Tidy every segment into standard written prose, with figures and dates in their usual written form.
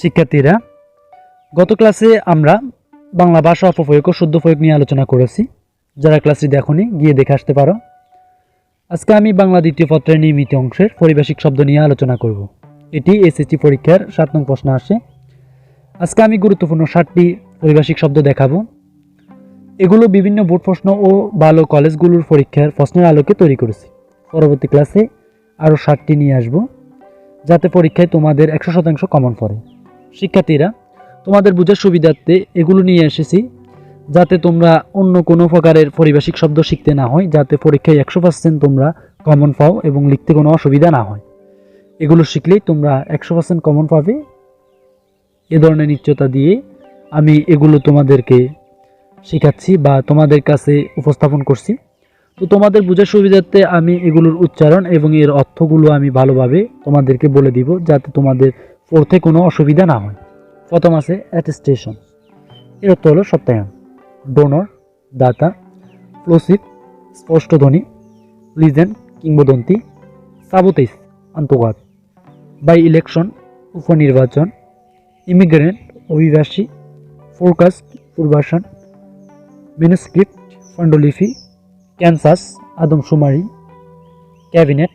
শিক্ষার্থীরা, গত ক্লাসে আমরা বাংলা ভাষা অপপ্রয়োগ ও শুদ্ধ প্রয়োগ নিয়ে আলোচনা করেছি। যারা ক্লাসটি দেখোনি গিয়ে দেখে আসতে পারো। আজকে আমি বাংলা দ্বিতীয় পত্রের নিয়মিত অংশের পারিভাষিক শব্দ নিয়ে আলোচনা করব। এটি এসএসসি পরীক্ষার 7 নং প্রশ্ন আসে। আজকে আমি গুরুত্বপূর্ণ 7টি পারিভাষিক শব্দ দেখাবো। এগুলো বিভিন্ন বোর্ড প্রশ্ন ও ভালো কলেজগুলোর পরীক্ষার প্রশ্নের আলোকে তৈরি করেছি। পরবর্তী ক্লাসে আরও 7টি নিয়ে আসব, যাতে পরীক্ষায় তোমাদের 100% কমন পড়ে। শিক্ষার্থীরা, তোমাদের বোঝার সুবিধার্থে এগুলো নিয়ে এসেছি, যাতে তোমরা অন্য কোনো প্রকারের পারিভাষিক শব্দ শিখতে না হয়, যাতে পরীক্ষায় 100% তোমরা কমন পাও এবং লিখতে কোনো অসুবিধা না হয়। এগুলো শিখলেই তোমরা 100% কমন পাবে। এ ধরনের নিশ্চয়তা দিয়ে আমি এগুলো তোমাদেরকে শেখাচ্ছি বা তোমাদের কাছে উপস্থাপন করছি। তো তোমাদের বোঝার সুবিধার্থে আমি এগুলোর উচ্চারণ এবং এর অর্থগুলো আমি ভালোভাবে তোমাদেরকে বলে দিব, যাতে তোমাদের পড়তে কোনো অসুবিধা না হয়। প্রথম আছে অ্যাটেস্টেশন। এর অর্থ হলো সত্যায়ন। ডোনর, দাতা। প্লোসিভ, স্পষ্ট ধ্বনি। লিজেন্ড, কিংবদন্তি। সাবোতেজ, আন্তর্ঘাত। বাই ইলেকশন, উপনির্বাচন। ইমিগ্রেন্ট, অভিবাসী। ফোরকাস্ট, পূর্বাসন। ম্যানুস্ক্রিপ্ট, পাণ্ডুলিপি। ক্যানসাস, আদমশুমারি। ক্যাবিনেট,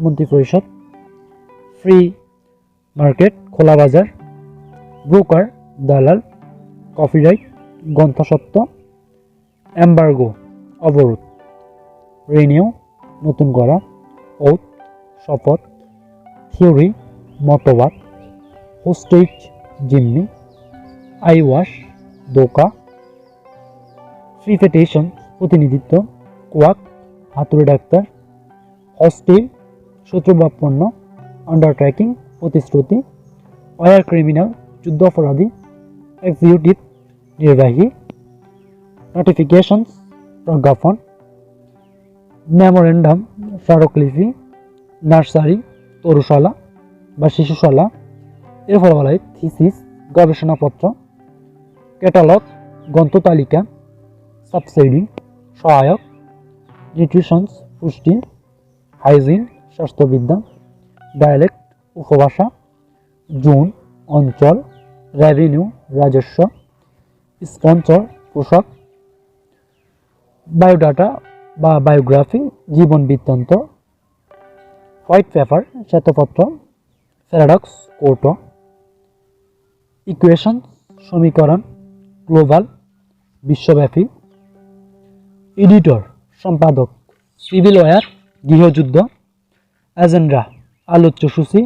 মন্ত্রিপরিষদ। ফ্রি মার্কেট, খোলা বাজার। ব্রোকার, দালাল। কপিরাইট, গ্রন্থস্বত্ব। এম্বার্গো, অবরোধ। রিনিউ, নতুন করা। ওথ, শপথ। থিওরি, মতবাদ। হোস্টেজ, জিম্মি। আইওয়াশ, দোকা। প্রিফেটেশন, প্রতিনিধিত্ব। Quack, হাতুড়ে doctor. হস্টিল, শত্রুভাবপন্ন। আন্ডারট্রেকিং, প্রতিশ্রুতি। ওয়ার ক্রিমিনাল, যুদ্ধ অপরাধী। এক্সিকিউটিভ, নির্বাহী। নোটিফিকেশনস, প্রজ্ঞাপন। মেমোরেন্ডাম, স্মারকলিপি। নার্সারি, তরুশালা বা শিশুশালা। এর ফলে বলা হয় থিসিস, গবেষণাপত্র। ক্যাটালগ, গ্রন্থতালিকা। সাবসাইডি, সহায়ক। নিউট্রিশনস, পুষ্টি। হাইজিন, স্বাস্থ্যবিদ্যা। ডায়ালেক্ট, উপভাষা। জোন, অঞ্চল। রেভিনিউ, রাজস্ব। স্পন্সর, পোশাক। বায়োডাটা বা বায়োগ্রাফি, জীবন বৃত্তান্ত। হোয়াইট পেপার, শ্বেতপত্র। প্যারাডক্স, কৌট। ইকুয়েশন, সমীকরণ। গ্লোবাল, বিশ্বব্যাপী। এডিটর, সম্পাদক। সিভিল ওয়ার, গৃহযুদ্ধ। এজেন্ডা, আলোচ্যসূচি।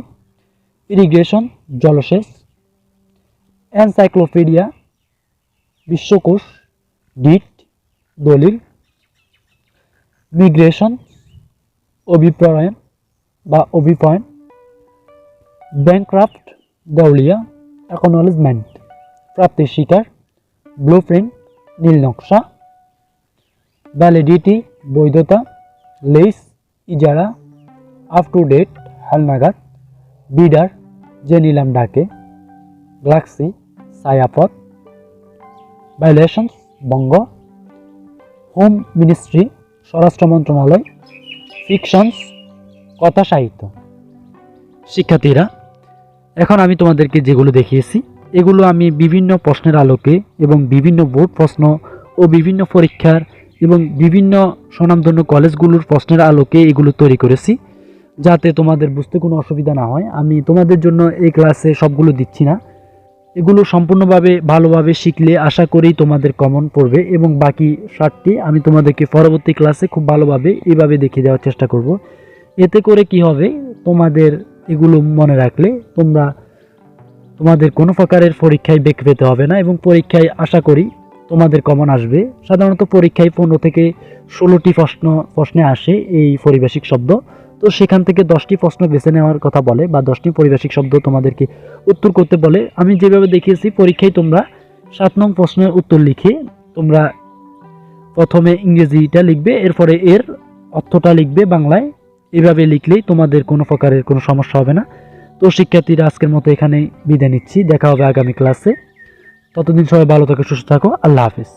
ইরিগেশন, জলসেচ। এনসাইক্লোপিডিয়া, বিশ্বকোষ। ডিট, দলিল। মিগ্রেশন, অভিপ্রায়ন বা অভিপয়ন। ব্যাংক্রাফট, দেউলিয়া। অ্যাকনলেজমেন্ট, প্রাপ্তির স্বীকার। ব্লুপ্রিন্ট, নীলনকশা। ভ্যালিডিটি, বৈধতা। লিজ, ইজারা। আপ টু ডেট, হালনাগাদ। বিডার, যে নিলাম ডাকে। গ্যালাক্সি, ছায়াপথ। ভাইলেশনস, ভঙ্গ। হোম মিনিস্ট্রি, স্বরাষ্ট্র মন্ত্রণালয়। ফিকশনস, কথা সাহিত্য। শিক্ষার্থীরা, এখন আমি তোমাদেরকে যেগুলো দেখিয়েছি এগুলো আমি বিভিন্ন প্রশ্নের আলোকে এবং বিভিন্ন বোর্ড প্রশ্ন ও বিভিন্ন পরীক্ষার এবং বিভিন্ন স্বনামধন্য কলেজগুলোর প্রশ্নের আলোকে এগুলো তৈরি করেছি, যাতে তোমাদের বুঝতে কোনো অসুবিধা না হয়। আমি তোমাদের জন্য এই ক্লাসে সবগুলো দিচ্ছি না। এগুলো সম্পূর্ণভাবে ভালোভাবে শিখলে আশা করি তোমাদের কমন পড়বে, এবং বাকি 7টি আমি তোমাদেরকে পরবর্তী ক্লাসে খুব ভালোভাবে এইভাবে দেখিয়ে দেওয়ার চেষ্টা করব। এতে করে কি হবে, তোমাদের এগুলো মনে রাখলে তোমাদের কোনো প্রকারের পরীক্ষায় বেগ পেতে হবে না, এবং পরীক্ষায় আশা করি তোমাদের কমন আসবে। সাধারণত পরীক্ষায় 15 থেকে 16টি প্রশ্নে আসে এই পারিভাষিক শব্দ। তো সেখান থেকে 10টি প্রশ্ন বেছে নেওয়ার কথা বলে বা 10টি পারিভাষিক শব্দ তোমাদেরকে উত্তর করতে বলে। আমি যেভাবে দেখিয়েছি, পরীক্ষায় তোমরা 7 নং প্রশ্নের উত্তর লিখে তোমরা প্রথমে ইংরেজিটা লিখবে, এরপরে এর অর্থটা লিখবে বাংলায়। এভাবে লিখলেই তোমাদের কোনো প্রকারের কোনো সমস্যা হবে না। তো শিক্ষার্থীরা, আজকের মতো এখানেই বিদায় নিচ্ছি। দেখা হবে আগামী ক্লাসে। ততদিন সবাই ভালো থাকো, সুস্থ থাকো। আল্লাহ হাফেজ।